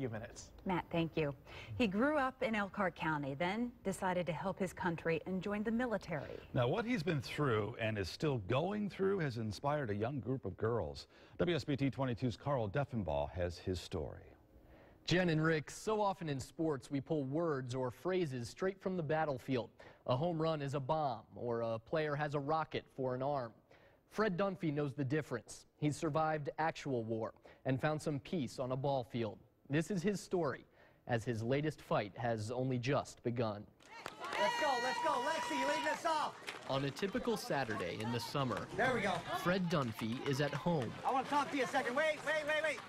few minutes. Matt, thank you. He grew up in Elkhart County, then decided to help his country and joined the military. Now, what he's been through and is still going through has inspired a young group of girls. WSBT-22's Carl Deffenbaugh has his story. Jen and Rick, so often in sports we pull words or phrases straight from the battlefield. A home run is a bomb, or a player has a rocket for an arm. Fred Dunphy knows the difference. He's survived actual war and found some peace on a ball field. This is his story, as his latest fight has only just begun. Let's go, Lexi, you leading us off. On a typical Saturday in the summer, There we go. Fred Dunphy is at home. I want to talk to you a second. Wait,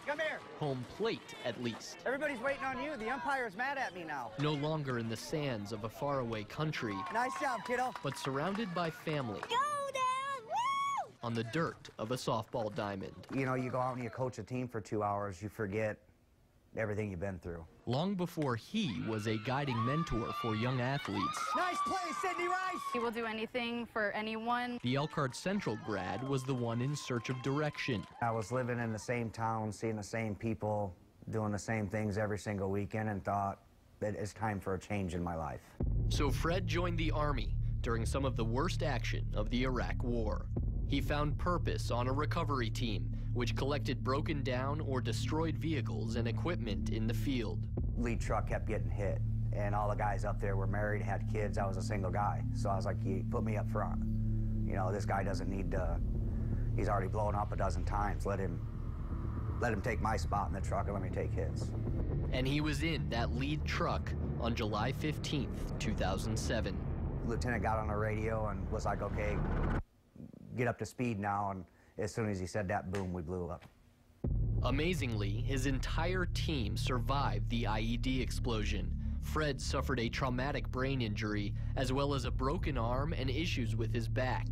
come here. Home plate, at least. Everybody's waiting on you. The umpire's mad at me now. No longer in the sands of a faraway country, Nice job, kiddo. but surrounded by family. Go down! Woo! On the dirt of a softball diamond. You know, you go out and you coach a team for 2 hours, you forget everything you've been through. Long before he was a guiding mentor for young athletes, Nice play, Sydney Rice. He will do anything for anyone. the Elkhart Central grad was the one in search of direction. I was living in the same town, seeing the same people, doing the same things every single weekend, and thought that it's time for a change in my life. So Fred joined the Army during some of the worst action of the Iraq War. He found purpose on a recovery team, which collected broken down or destroyed vehicles and equipment in the field. Lead truck kept getting hit, and all the guys up there were married, had kids. I was a single guy, so I was like, you put me up front. You know, this guy doesn't need to, he's already blown up a dozen times. Let him take my spot in the truck and let me take his. And he was in that lead truck on July 15th, 2007. Lieutenant got on the radio and was like, okay, get up to speed now, and as soon as he said that, boom, we blew up. Amazingly, his entire team survived the IED explosion. Fred suffered a traumatic brain injury, as well as a broken arm and issues with his back.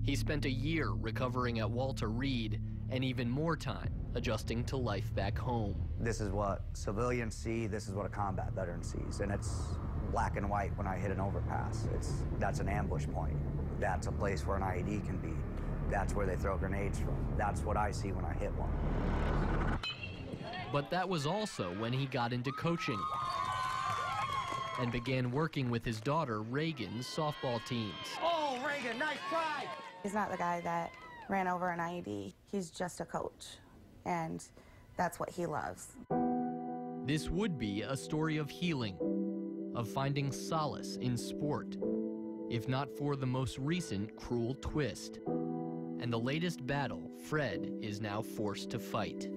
He spent a year recovering at Walter Reed, and even more time adjusting to life back home. This is what civilians see, this is what a combat veteran sees, and it's black and white when I hit an overpass. That's an ambush point. That's a place where an IED can be. That's where they throw grenades from. That's what I see when I hit one. But that was also when he got into coaching and began working with his daughter Reagan's softball teams. Oh, Reagan, nice try. He's not the guy that ran over an IED. He's just a coach, and that's what he loves. This would be a story of healing, of finding solace in sport, if not for the most recent cruel twist. And the latest battle Fred is now forced to fight.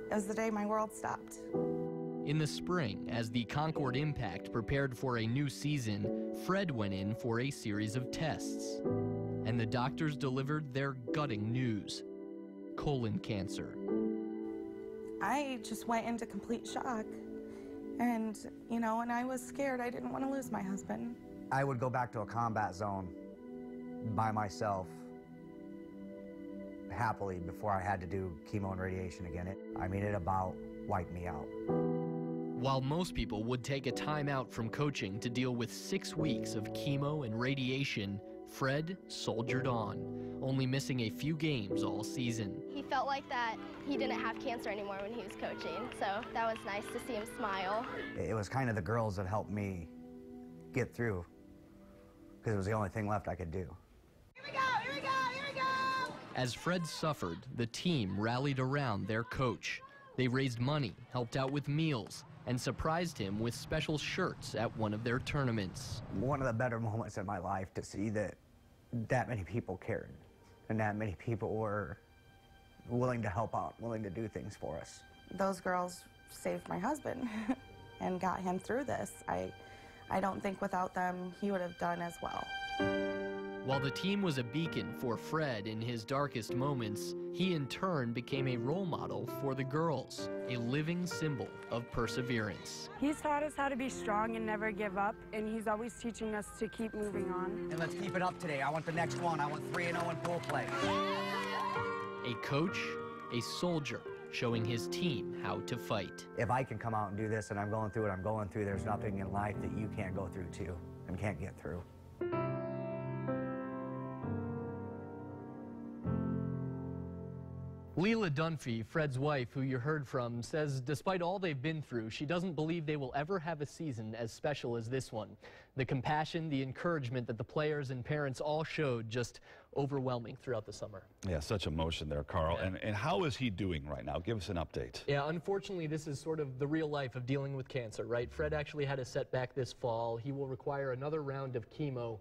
It was the day my world stopped. In the spring, as the Concord Impact prepared for a new season, Fred went in for a series of tests. And the doctors delivered their gutting news: colon cancer. I just went into complete shock. And, you know, and I was scared. I didn't want to lose my husband. I would go back to a combat zone by myself happily before I had to do chemo and radiation again. It about wiped me out. While most people would take a time out from coaching to deal with 6 weeks of chemo and radiation, Fred soldiered on, only missing a few games all season. He felt like that he didn't have cancer anymore when he was coaching, so that was nice to see him smile. It was kind of the girls that helped me get through, because it was the only thing left I could do. Here we go, here we go, here we go! As Fred suffered, the team rallied around their coach. They raised money, helped out with meals, and surprised him with special shirts at one of their tournaments. One of the better moments in my life to see that many people cared and that many people were willing to help out, willing to do things for us. Those girls saved my husband and got him through this. I don't think without them he would have done as well. While the team was a beacon for Fred in his darkest moments, he in turn became a role model for the girls, a living symbol of perseverance. He's taught us how to be strong and never give up, and he's always teaching us to keep moving on. And let's keep it up today. I want the next one. I want 3-0 in pool play. A coach, a soldier, showing his team how to fight. If I can come out and do this and I'm going through what I'm going through, there's nothing in life that you can't go through too and can't get through. Leela Dunphy, Fred's wife, who you heard from, says despite all they've been through, she doesn't believe they will ever have a season as special as this one. The compassion, the encouragement that the players and parents all showed, just overwhelming throughout the summer. Yeah, such emotion there, Carl. Yeah. And how is he doing right now? Give us an update. Yeah, unfortunately, this is sort of the real life of dealing with cancer, right? Fred actually had a setback this fall. He will require another round of chemo.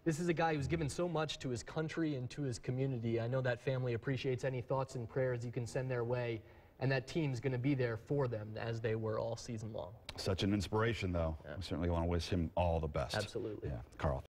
This is a guy who's given so much to his country and to his community. I know that family appreciates any thoughts and prayers you can send their way, and that team's going to be there for them as they were all season long. Such an inspiration, though. Yeah. We certainly want to wish him all the best. Absolutely. Yeah, Carl.